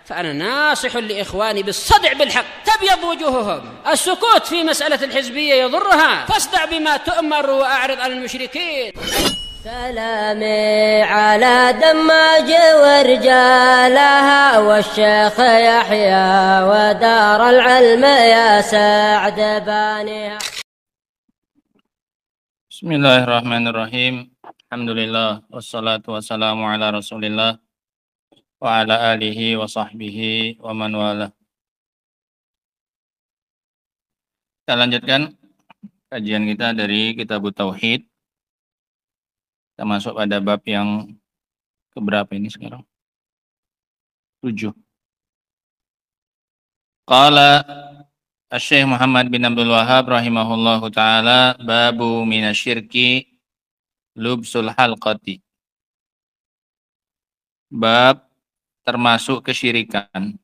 فأنا ناصح لإخواني بالصدع بالحق تبيض وجوههم. السكوت في مسألة الحزبية يضرها، فاصدع بما تؤمر وأعرض عن المشركين. سلامي على دماج ورجالها والشيخ يحيى ودار العلم يا سعد بانيها. Bismillahirrahmanirrahim. Alhamdulillah wassalatu wassalamu ala Rasulillah wa ala alihi wa sahbihi wa man wala. Kita lanjutkan kajian kita dari Kitab Tauhid. Kita masuk pada bab yang keberapa ini sekarang? 7. Qala Asy-Syaikh Muhammad bin Abdul Wahhab rahimahullahu taala, babu minasyirki lubsul halqati. Bab termasuk kesyirikan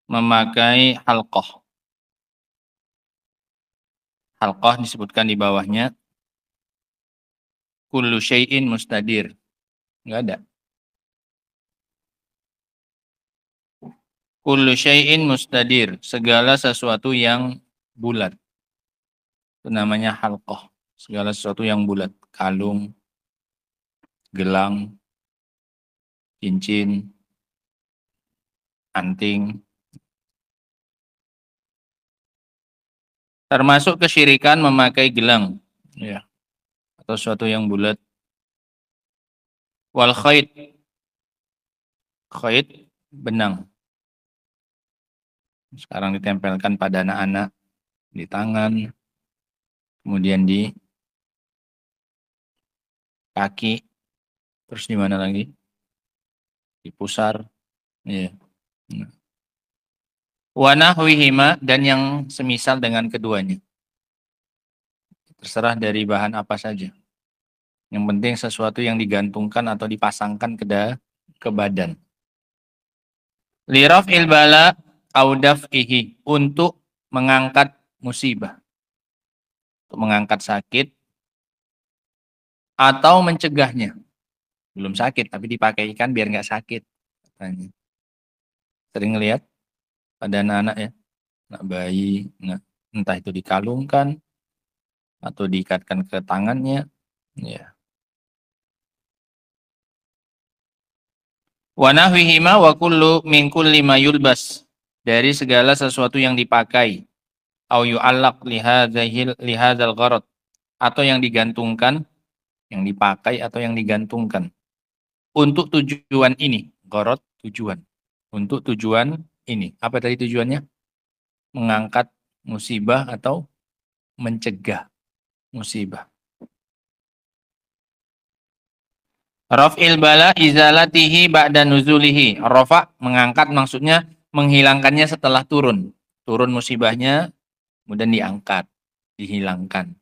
memakai halqah. Halqah disebutkan di bawahnya kullu syai'in mustadir. Enggak ada. Kullu syai'in mustadir, segala sesuatu yang bulat. Itu namanya halqah. Segala sesuatu yang bulat, kalung, gelang, cincin, anting. Termasuk kesyirikan memakai gelang, ya, atau sesuatu yang bulat. Wal khait, khait benang. Sekarang ditempelkan pada anak-anak di tangan, kemudian di kaki, terus di mana lagi? Di pusar, ya. Wa nahwihima, dan yang semisal dengan keduanya. Terserah dari bahan apa saja. Yang penting sesuatu yang digantungkan atau dipasangkan ke badan. Liraf'il bala audaf'ihi, untuk mengangkat musibah, untuk mengangkat sakit atau mencegahnya. Belum sakit tapi dipakaikan biar nggak sakit katanya. Sering lihat pada anak-anak ya, anak bayi, entah itu dikalungkan atau diikatkan ke tangannya, ya. Wa nahwihima wa kullu min kulli ma yulbas, dari segala sesuatu yang dipakai, au yu'allaq lihadzal gharad, atau yang digantungkan, yang dipakai atau yang digantungkan untuk tujuan ini. Gharad, tujuan, untuk tujuan ini. Apa tadi tujuannya? Mengangkat musibah atau mencegah musibah. Raf'il bala izalatihi ba'da nuzulihi. Rafa, mengangkat, maksudnya menghilangkannya setelah turun. Turun musibahnya, kemudian diangkat, dihilangkan.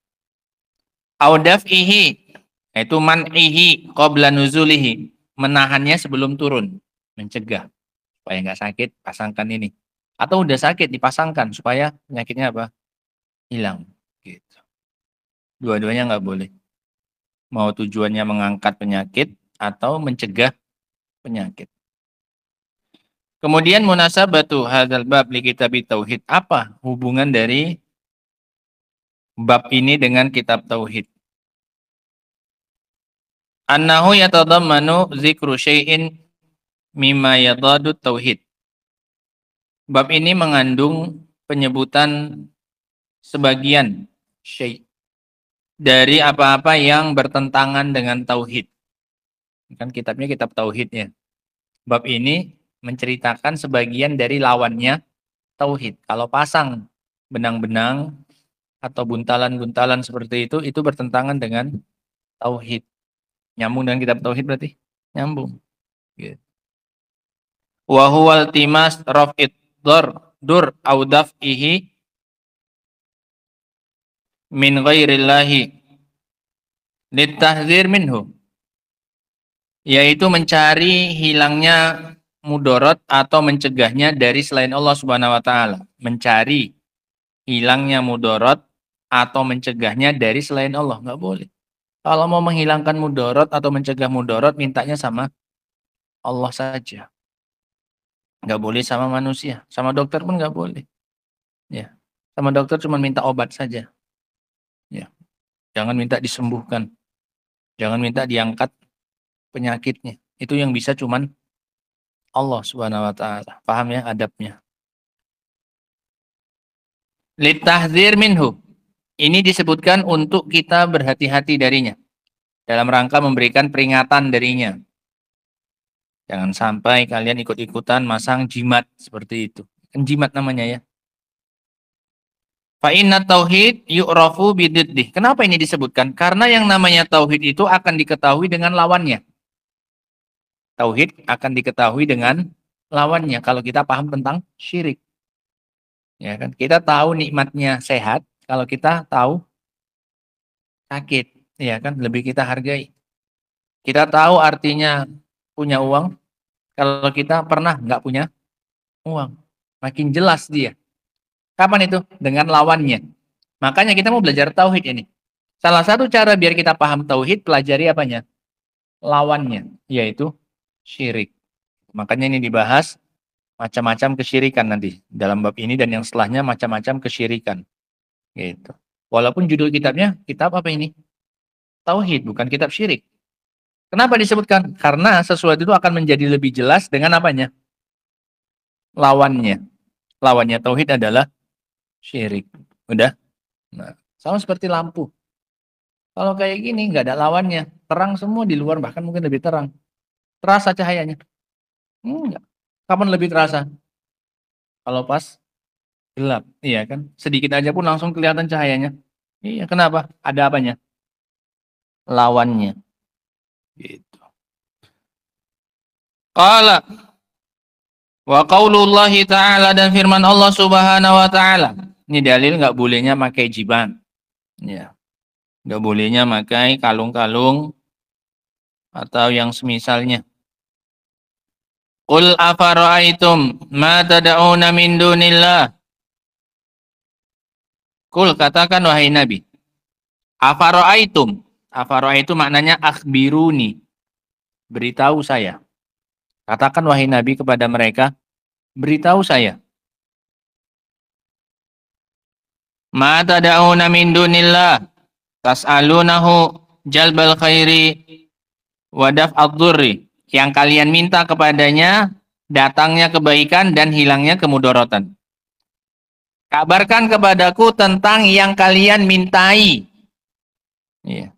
Audaf'ihi, yaitu man'ihi qabla nuzulihi, menahannya sebelum turun, mencegah supaya nggak sakit, pasangkan ini. Atau udah sakit, dipasangkan supaya penyakitnya apa? Hilang. Gitu. Dua-duanya nggak boleh. Mau tujuannya mengangkat penyakit atau mencegah penyakit. Kemudian munasabatu hadzal bab li kitab tauhid. Apa hubungan dari bab ini dengan kitab tauhid? Annahu yatadammanu dzikru syai'in mimma yadadu tauhid. Bab ini mengandung penyebutan sebagian syai' dari apa-apa yang bertentangan dengan tauhid. Kan kitabnya kitab tauhidnya. Bab ini menceritakan sebagian dari lawannya tauhid. Kalau pasang benang-benang atau buntalan-buntalan seperti itu bertentangan dengan tauhid. Nyambung dengan kitab tauhid berarti? Nyambung. Gitu. Wa huwal timas raf'id dur audaf'ihi min ghairillahi litahdzir minhu, yaitu mencari hilangnya mudorot atau mencegahnya dari selain Allah Subhanahu wa taala. Mencari hilangnya mudorot atau mencegahnya dari selain Allah, nggak boleh. Kalau mau menghilangkan mudorot atau mencegah mudorot, mintanya sama Allah saja. Nggak boleh sama manusia. Sama dokter pun nggak boleh. Ya. Sama dokter cuma minta obat saja. Ya. Jangan minta disembuhkan. Jangan minta diangkat penyakitnya. Itu yang bisa cuman Allah Subhanahu wa taala. Paham ya adabnya? Litahdzir minhu. Ini disebutkan untuk kita berhati-hati darinya. Dalam rangka memberikan peringatan darinya. Jangan sampai kalian ikut-ikutan masang jimat seperti itu. Kan jimat namanya ya. Fa inna tauhid yu'rafu bididdih. Kenapa ini disebutkan? Karena yang namanya tauhid itu akan diketahui dengan lawannya. Tauhid akan diketahui dengan lawannya kalau kita paham tentang syirik. Ya kan? Kita tahu nikmatnya sehat kalau kita tahu sakit, ya kan? Lebih kita hargai. Kita tahu artinya punya uang kalau kita pernah nggak punya uang. Makin jelas dia. Kapan itu? Dengan lawannya. Makanya kita mau belajar tauhid ini. Salah satu cara biar kita paham tauhid, pelajari apanya? Lawannya, yaitu syirik. Makanya ini dibahas macam-macam kesyirikan nanti. Dalam bab ini dan yang setelahnya macam-macam kesyirikan. Gitu. Walaupun judul kitabnya, kitab apa ini? Tauhid, bukan kitab syirik. Kenapa disebutkan? Karena sesuatu itu akan menjadi lebih jelas dengan apanya? Lawannya. Lawannya tauhid adalah syirik. Udah? Nah, sama seperti lampu. Kalau kayak gini, nggak ada lawannya. Terang semua di luar, bahkan mungkin lebih terang. Terasa cahayanya? Enggak. Kapan lebih terasa? Kalau pas gelap. Iya kan? Sedikit aja pun langsung kelihatan cahayanya. Iya, kenapa? Ada apanya? Lawannya. Gitu. Qala wa qaulullahi ta'ala, dan firman Allah Subhanahu wa taala. Ini dalil nggak bolehnya pakai jiban. Ya. Nggak bolehnya pakai kalung-kalung atau yang semisalnya. Qul afara'aitum ma tad'una min dunillah. Qul, katakan wahai Nabi. Afara'aitum. Afara'aitum maknanya akhbiruni. Beritahu saya. Katakan wahai Nabi kepada mereka, beritahu saya. Ma tad'una min dunillah tas'alunahu jalbal khairi wa daf'adh dhurri. Yang kalian minta kepadanya datangnya kebaikan dan hilangnya kemudaratan. Kabarkan kepadaku tentang yang kalian mintai. Ya.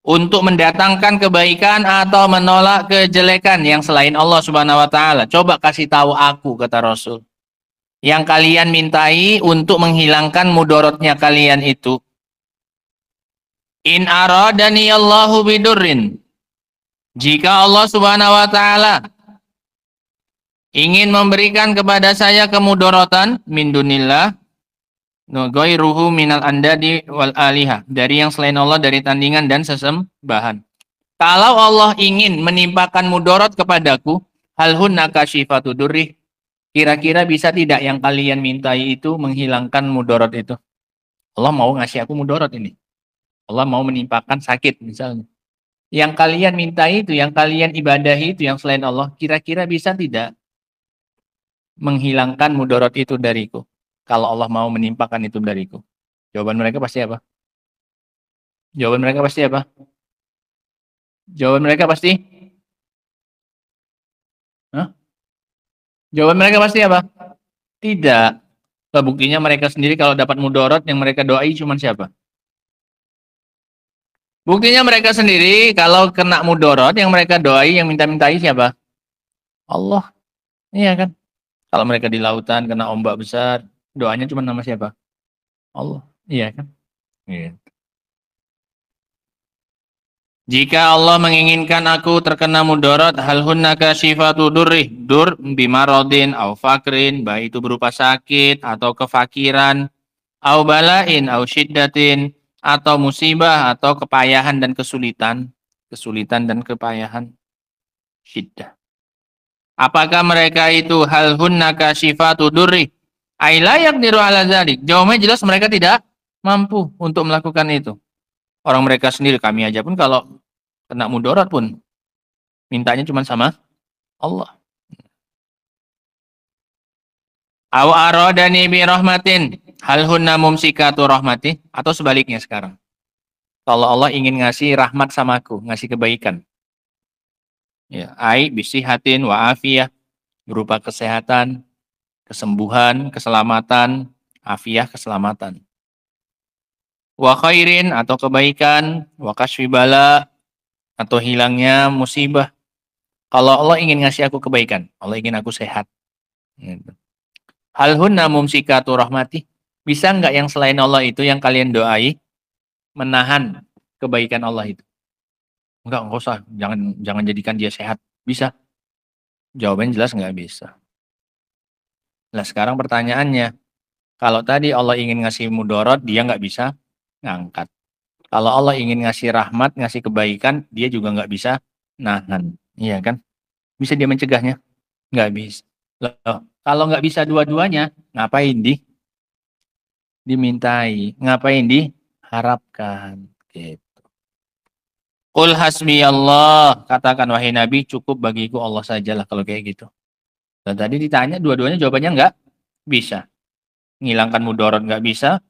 Untuk mendatangkan kebaikan atau menolak kejelekan yang selain Allah Subhanahu wa taala. Coba kasih tahu aku, kata Rasul. Yang kalian mintai untuk menghilangkan mudaratnya kalian itu. In aradani Allahu bidurrin. Jika Allah Subhanahu wa taala ingin memberikan kepada saya kemudaratan min dunillah ghairuhu minal andadi wal alihah, dari yang selain Allah, dari tandingan dan sesembahan. Kalau Allah ingin menimpakan mudarat kepadaku, hal hunna kasyifatu durri, kira-kira bisa tidak yang kalian mintai itu menghilangkan mudarat itu? Allah mau ngasih aku mudarat ini. Allah mau menimpakan sakit misalnya. Yang kalian mintai itu, yang kalian ibadahi itu yang selain Allah, kira-kira bisa tidak menghilangkan mudarat itu dariku? Kalau Allah mau menimpakan itu dariku. Jawaban mereka pasti apa? Jawaban mereka pasti apa? Jawaban mereka pasti? Hah? Jawaban mereka pasti apa? Tidak. Buktinya mereka sendiri kalau dapat mudarat yang mereka doai cuma siapa? Buktinya mereka sendiri kalau kena mudarat yang mereka doai, yang minta-mintai siapa? Allah. Iya kan? Kalau mereka di lautan kena ombak besar, doanya cuma nama siapa? Allah. Iya kan? Iya. Jika Allah menginginkan aku terkena mudarat, hal hunna kasyifatu durri, dur bimaradin au fakrin, baik itu berupa sakit atau kefakiran, au balain au syiddatin, atau musibah atau kepayahan dan kesulitan, kesulitan dan kepayahan, syiddah. Apakah mereka itu hal hunna kasyifatu durri? Ai la yaqdiru ala dzalik. Jawabnya jelas mereka tidak mampu untuk melakukan itu. Orang mereka sendiri, kami aja pun kalau kena mudarat pun mintanya cuma sama Allah. Aw aradani bi rahmatin hal hunna mumsikatu rahmati, atau sebaliknya sekarang. Kalau Allah ingin ngasih rahmat sama aku, ngasih kebaikan. Ya, ai bisihatin wa afiyah, berupa kesehatan, kesembuhan, keselamatan, afiah, keselamatan. Wa khairin, atau kebaikan, wa kasfi bala, atau hilangnya musibah. Kalau Allah ingin ngasih aku kebaikan, Allah ingin aku sehat. Gitu. Hal hunna mumsikatu rahmati, bisa nggak yang selain Allah itu yang kalian doai menahan kebaikan Allah itu? Enggak usah, jangan jadikan dia sehat. Bisa? Jawabannya jelas nggak bisa. Nah sekarang pertanyaannya, kalau tadi Allah ingin ngasih mudarat, dia nggak bisa ngangkat. Kalau Allah ingin ngasih rahmat, ngasih kebaikan, dia juga nggak bisa nahan. Iya kan? Bisa dia mencegahnya? Nggak bisa. Loh, kalau nggak bisa dua-duanya, ngapain dimintai? Ngapain diharapkan? Gitu. Qul hasbi Allah, katakan wahai Nabi, cukup bagiku Allah sajalah kalau kayak gitu. Dan tadi ditanya dua-duanya jawabannya nggak bisa. Ngilangkan mudarat nggak bisa.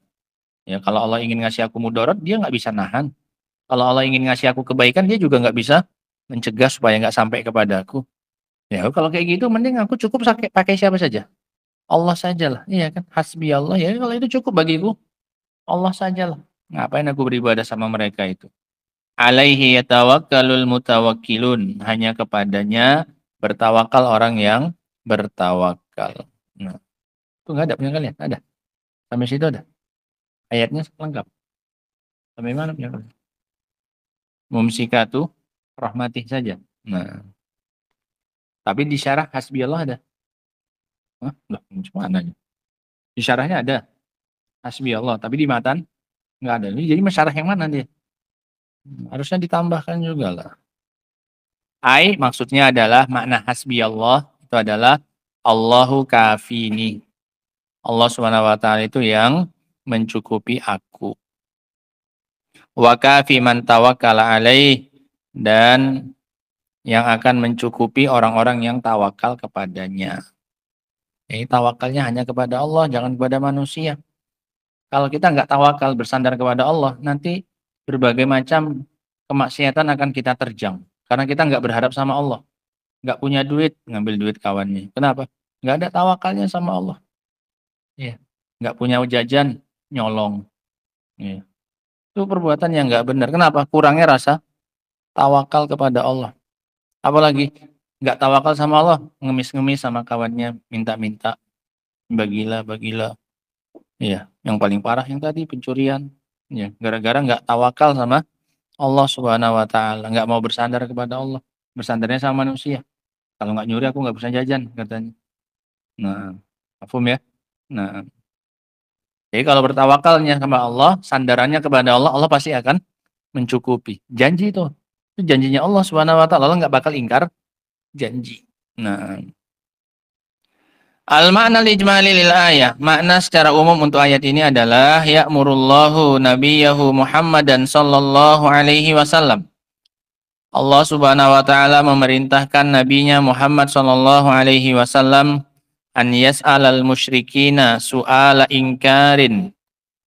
Ya kalau Allah ingin ngasih aku mudarat, dia nggak bisa nahan. Kalau Allah ingin ngasih aku kebaikan, dia juga nggak bisa mencegah supaya nggak sampai kepadaku. Ya kalau kayak gitu, mending aku cukup pakai siapa saja. Allah sajalah. Iya kan? Hasbi Allah. Ya kalau itu cukup bagiku. Allah sajalah. Ngapain aku beribadah sama mereka itu? Alaihi yatawakkalul mutawakkilun. Hanya kepadanya bertawakal orang yang bertawakal. Nah, itu nggak ada punya kalian? Ada? Sampai situ ada? Ayatnya lengkap. Sampai mana punya kalian? Mumsikatu rahmatih saja. Nah, tapi di syarah hasbi Allah ada. Hah? Loh, mana? Di syarahnya ada hasbi Allah, tapi di matan nggak ada. Jadi syarah yang mana dia? Harusnya ditambahkan juga lah. Ai maksudnya adalah makna hasbi Allah itu adalah Allahu kafini. Allah Subhanahu wa taala itu yang mencukupi aku. Wa kafi man tawakkala alaih, dan yang akan mencukupi orang-orang yang tawakal kepadanya. Ini tawakalnya hanya kepada Allah, jangan kepada manusia. Kalau kita nggak tawakal bersandar kepada Allah, nanti berbagai macam kemaksiatan akan kita terjang. Karena kita nggak berharap sama Allah. Nggak punya duit, ngambil duit kawannya. Kenapa? Nggak ada tawakalnya sama Allah. Ya. Nggak punya jajan, nyolong. Ya. Itu perbuatan yang nggak benar. Kenapa? Kurangnya rasa tawakal kepada Allah. Apalagi nggak tawakal sama Allah, ngemis-ngemis sama kawannya, minta-minta, bagilah. Iya, yang paling parah yang tadi pencurian. Ya, gara-gara nggak tawakal sama Allah Subhanahu wa taala, nggak mau bersandar kepada Allah. Bersandarnya sama manusia. Kalau nggak nyuri aku nggak bisa jajan katanya. Nah, paham ya? Nah, jadi kalau bertawakalnya sama Allah, sandarannya kepada Allah, Allah pasti akan mencukupi. Janji itu. Itu janjinya Allah Subhanahu wa taala, Allah nggak bakal ingkar janji. Nah, al-ma'na al-ijmali lil ayah. Makna secara umum untuk ayat ini adalah ya'murullahu nabiyahu Muhammadan sallallahu alaihi wasallam. Allah Subhanahu wa taala memerintahkan nabinya Muhammad sallallahu alaihi wasallam an yas'alal musyrikina su'ala ingkarin,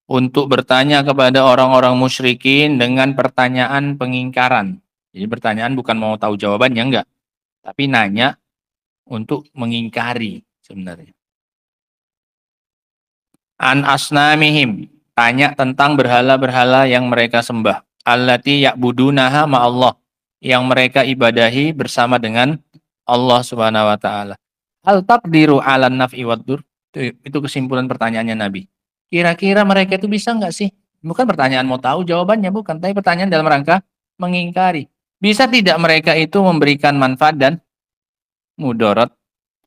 untuk bertanya kepada orang-orang musyrikin dengan pertanyaan pengingkaran. Jadi pertanyaan bukan mau tahu jawabannya, enggak, tapi nanya untuk mengingkari sebenarnya. An asnamihim, tanya tentang berhala-berhala yang mereka sembah. Allati ya'budunaha ma'allah, yang mereka ibadahi bersama dengan Allah Subhanahu wa taala. Hal taqdiru 'alan naf'i wad-dur. Itu kesimpulan pertanyaannya Nabi. Kira-kira mereka itu bisa nggak sih? Bukan pertanyaan mau tahu jawabannya, bukan, tapi pertanyaan dalam rangka mengingkari. Bisa tidak mereka itu memberikan manfaat dan mudarat?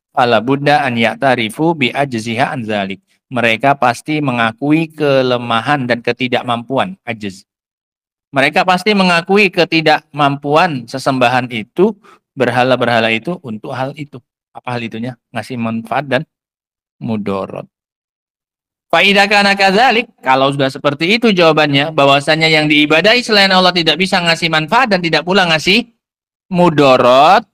Fala budda an ya'tarifu bi ajziha an zalik. Mereka pasti mengakui kelemahan dan ketidakmampuan, ajz. Mereka pasti mengakui ketidakmampuan sesembahan itu, berhala-berhala itu untuk hal itu. Apa hal itunya? Ngasih manfaat dan mudarat. Fa idza kana kadzalik, kalau sudah seperti itu jawabannya, bahwasanya yang diibadahi selain Allah tidak bisa ngasih manfaat dan tidak pula ngasih mudarat,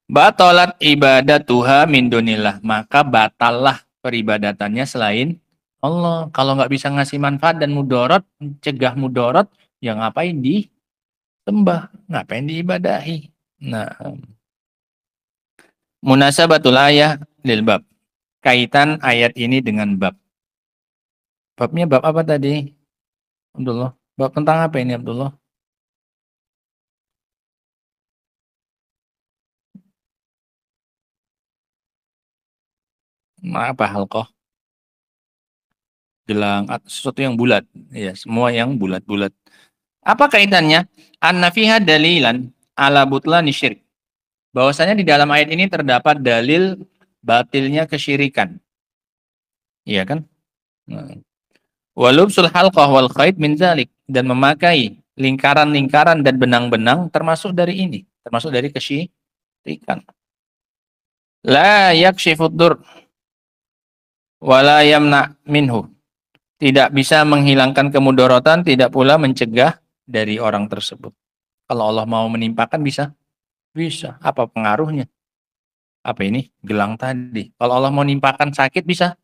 batalat ibadatuha min dunillah, maka batallah peribadatannya selain Allah. Kalau nggak bisa ngasih manfaat dan mudarat, cegah mudarat, ya ngapain disembah, ngapain diibadahi. Nah, munasabatul ayah lil bab. Kaitan ayat ini dengan bab. Babnya bab apa tadi, Abdullah? Bab tentang apa ini, Abdullah? Apa halqah? Gelang, sesuatu yang bulat. Ya, semua yang bulat-bulat. Apa kaitannya? Anna fiha dalilan ala butlani syirk. Bahwasanya di dalam ayat ini terdapat dalil batilnya kesyirikan. Iya kan? Nah. Walubsul halqah wal khait min zalik, dan memakai lingkaran-lingkaran dan benang-benang termasuk dari ini, termasuk dari kesyirikan. La yakshifud dur wala yamna minhu. Tidak bisa menghilangkan kemudaratan, tidak pula mencegah dari orang tersebut. Kalau Allah mau menimpakan bisa? Bisa. Apa pengaruhnya? Apa ini? Gelang tadi. Kalau Allah mau nimpakan sakit bisa?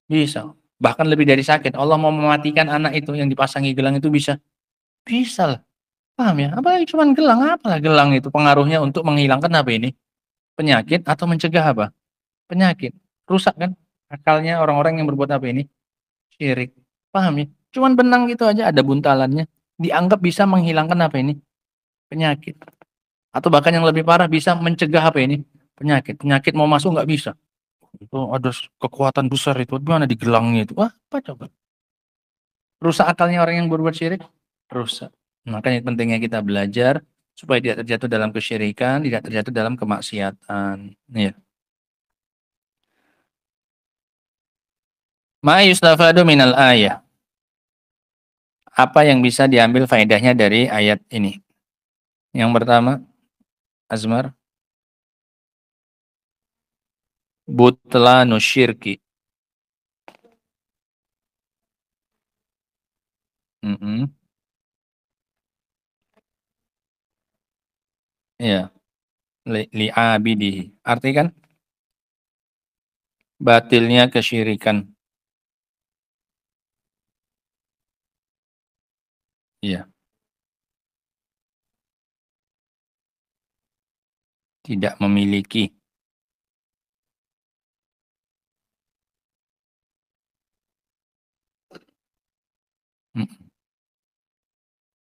Bisa. Bahkan lebih dari sakit. Allah mau mematikan anak itu yang dipasangi gelang itu bisa? Bisa lah. Paham ya? Apalagi cuma gelang. Apalah gelang itu pengaruhnya untuk menghilangkan apa ini? Penyakit atau mencegah apa? Penyakit. Rusak kan? Akalnya orang-orang yang berbuat apa ini? Syirik. Paham ya? Cuman benang gitu aja ada buntalannya. Dianggap bisa menghilangkan apa ini? Penyakit. Atau bahkan yang lebih parah bisa mencegah apa ini? Penyakit. Penyakit mau masuk nggak bisa. Itu ada kekuatan besar itu. Gimana di gelangnya itu? Wah, apa coba? Rusak akalnya orang yang berbuat syirik? Rusak. Makanya pentingnya kita belajar supaya tidak terjatuh dalam kesyirikan, tidak terjatuh dalam kemaksiatan. Ya. Ma yustafadu minal ayah. Apa yang bisa diambil faedahnya dari ayat ini? Yang pertama, Azmar, butlanu syirki. Ya, li'abidihi. Arti kan batilnya kesyirikan. Iya, tidak memiliki.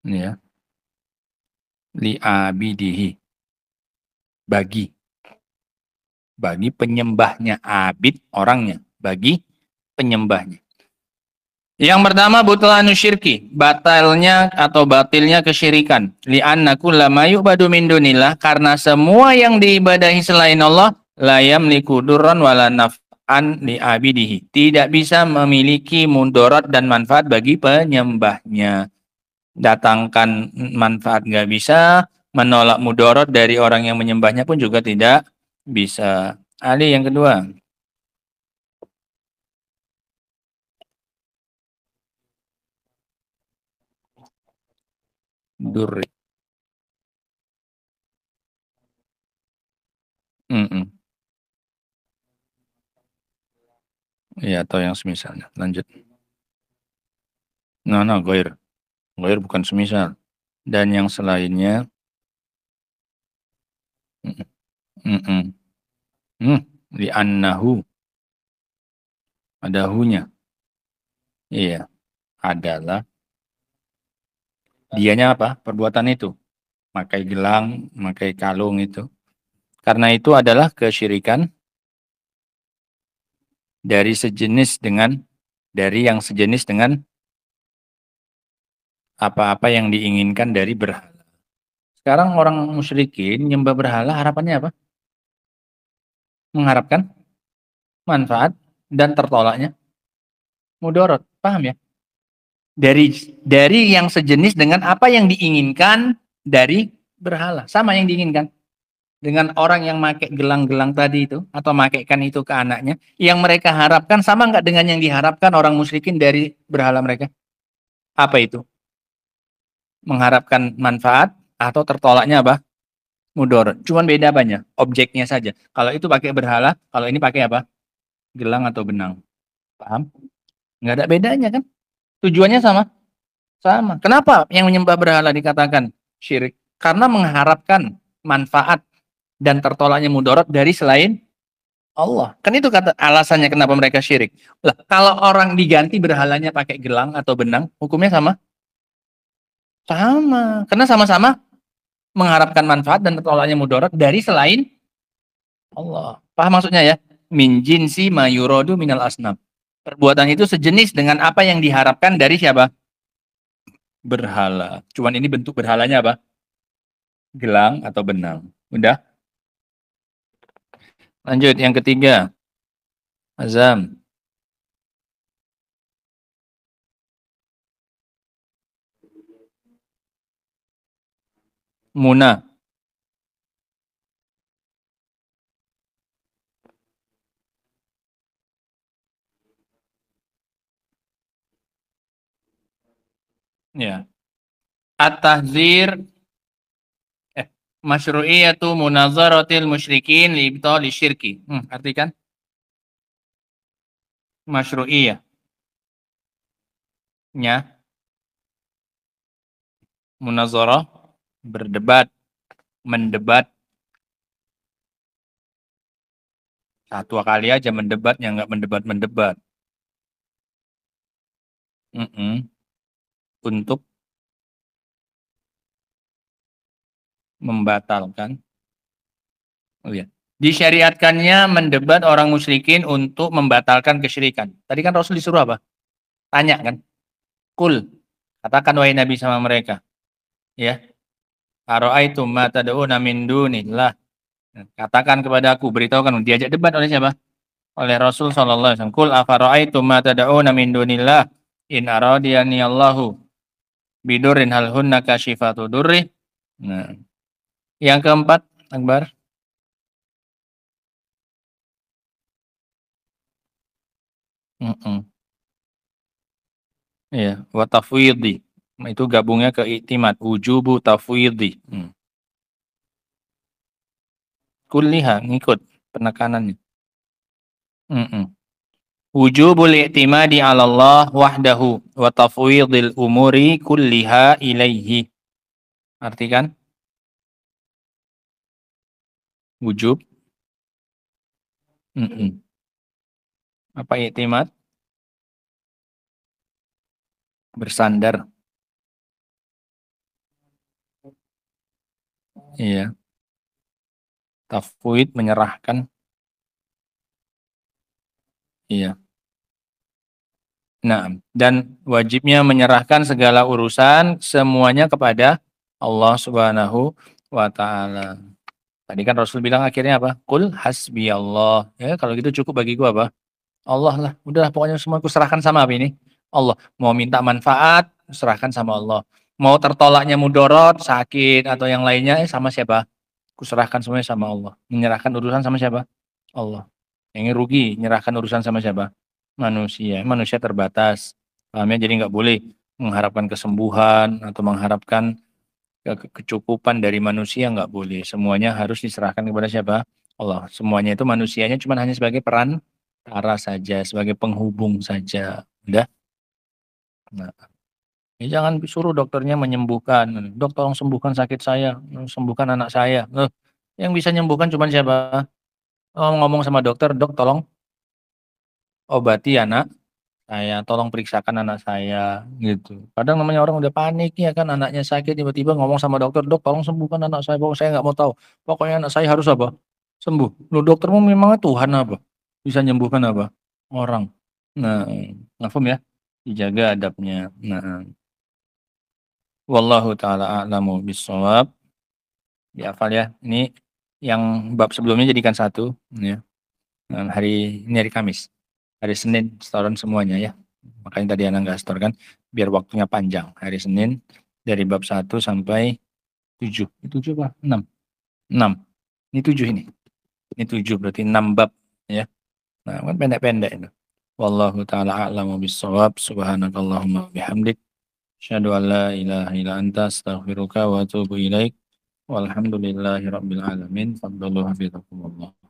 Ya, li'abidihi. Bagi penyembahnya, abid orangnya, bagi penyembahnya. Yang pertama butlanu syirki, batalnya atau batilnya kesyirikan. Li'anna kullama yu'badu min dunillah, karena semua yang diibadahi selain Allah la yamliku durran wala naf'an li'abidihi. Tidak bisa memiliki mudarat dan manfaat bagi penyembahnya. Datangkan manfaat nggak bisa, menolak mudarat dari orang yang menyembahnya pun juga tidak bisa. Ali yang kedua. Durri. Ya, atau yang semisalnya. Lanjut. Nah, goir. Goir bukan semisal. Dan yang selainnya. Li'annahu. Ada hunya. Iya. Adalah. Dianya apa? Perbuatan itu. Makai gelang, makai kalung itu. Karena itu adalah kesyirikan dari yang sejenis dengan apa-apa yang diinginkan dari berhala. Sekarang orang musyrikin nyembah berhala harapannya apa? Mengharapkan manfaat dan tertolaknya mudarat. Paham ya? Dari yang sejenis dengan apa yang diinginkan dari berhala. Sama yang diinginkan. dengan orang yang pakai gelang-gelang tadi itu atau makaikan itu ke anaknya, yang mereka harapkan sama nggak dengan yang diharapkan orang musyrikin dari berhala mereka? Apa itu? Mengharapkan manfaat atau tertolaknya apa? Mudarat. Cuman beda apanya? Objeknya saja. Kalau itu pakai berhala, kalau ini pakai apa? Gelang atau benang. Paham? Nggak ada bedanya kan? Tujuannya sama? Sama. Kenapa yang menyembah berhala dikatakan syirik? Karena mengharapkan manfaat dan tertolaknya mudarat dari selain Allah. Kan itu kata alasannya kenapa mereka syirik. Lah, kalau orang diganti berhalanya pakai gelang atau benang, hukumnya sama? Sama. Karena sama-sama mengharapkan manfaat dan tertolaknya mudarat dari selain Allah. Paham maksudnya ya? Min jinsi ma yuradu minal asnam. Perbuatan itu sejenis dengan apa yang diharapkan dari siapa? Berhala. Cuman ini bentuk berhalanya apa? Gelang atau benang. Udah? Lanjut yang ketiga. Azam. Muna. Ya. At-tahzir masyru'iyatu munazaratil musyrikin li ibtali syirki. Artikan masyru'iyah nya munazarah berdebat, mendebat. Satu kali aja mendebatnya, nggak mendebat-mendebat. Untuk membatalkan. Oh ya. Disyariatkannya mendebat orang musyrikin untuk membatalkan kesyirikan. Tadi kan Rasul disuruh apa? Tanya kan? Kul. Katakan wahai Nabi sama mereka. Ya. Aro'aitum ma tad'una min dunillah. Katakan kepada aku, beritahukan, diajak debat oleh siapa? Oleh Rasul sallallahu alaihi wasallam. Kul afara'aitum ma tad'una min dunillah in aradiyani Allahu bidurin hal hunna kasyifatu durri. Nah. Yang keempat, Akbar. Iya, wa tafwidhi. Itu gabungnya ke iktimat, wujubu tafwidhi. Kulliha, ngikut penekanannya. Wujubul i'timadi 'ala Allah wahdahu wa tafwidhil umuri kulliha ilaihi. Artikan wujub. Apa i'timad? Bersandar. Iya. Tafwid menyerahkan. Iya. Nah, dan wajibnya menyerahkan segala urusan semuanya kepada Allah Subhanahu wa taala. Tadi kan Rasul bilang akhirnya apa? Qul hasbi Allah. Ya, kalau gitu cukup bagi gua apa? Allah lah. Udah pokoknya semua aku serahkan sama apa ini? Allah. Mau minta manfaat, serahkan sama Allah. Mau tertolaknya mudorot, sakit atau yang lainnya sama siapa? Kuserahkan semuanya sama Allah. Menyerahkan urusan sama siapa? Allah. Yang rugi, menyerahkan urusan sama siapa? Manusia. Manusia terbatas. Paham ya? Jadi nggak boleh mengharapkan kesembuhan atau mengharapkan kecukupan dari manusia, nggak boleh. Semuanya harus diserahkan kepada siapa? Allah. Semuanya itu manusianya cuma hanya sebagai perantara saja, sebagai penghubung saja. Udah? Nah, ya jangan suruh dokternya menyembuhkan. Dok, tolong sembuhkan sakit saya, sembuhkan anak saya. Loh, yang bisa menyembuhkan cuma siapa? Oh, ngomong sama dokter, dok tolong obati anak saya, tolong periksakan anak saya, gitu. Kadang namanya orang udah panik ya kan, anaknya sakit, tiba-tiba ngomong sama dokter, dok tolong sembuhkan anak saya, pokoknya saya nggak mau tahu. Pokoknya anak saya harus apa? Sembuh. Lu doktermu memang Tuhan apa? Bisa menyembuhkan apa? Orang. Nah, ngafum ya? Dijaga adabnya. Nah, wallahu taala a'lamu bissawab. Dihafal ya. Ini yang bab sebelumnya jadikan satu ya. Nah, ini hari Kamis. Hari Senin setoran semuanya ya. Makanya tadi anak nggak setor kan, biar waktunya panjang. Hari Senin dari bab 1 sampai 7. 7 apa? 6. 6. Ini 7 ini. Ini 7 berarti 6 bab ya. Nah, kan pendek-pendek itu. Wallahu taala a'lamu bissawab. Subhanakallahumma wa bihamdik asyhadu an la ilaha illa anta astaghfiruka wa atubu ilaik. Walhamdulillahi rabbil alamin. Fadlu hafizakumullah.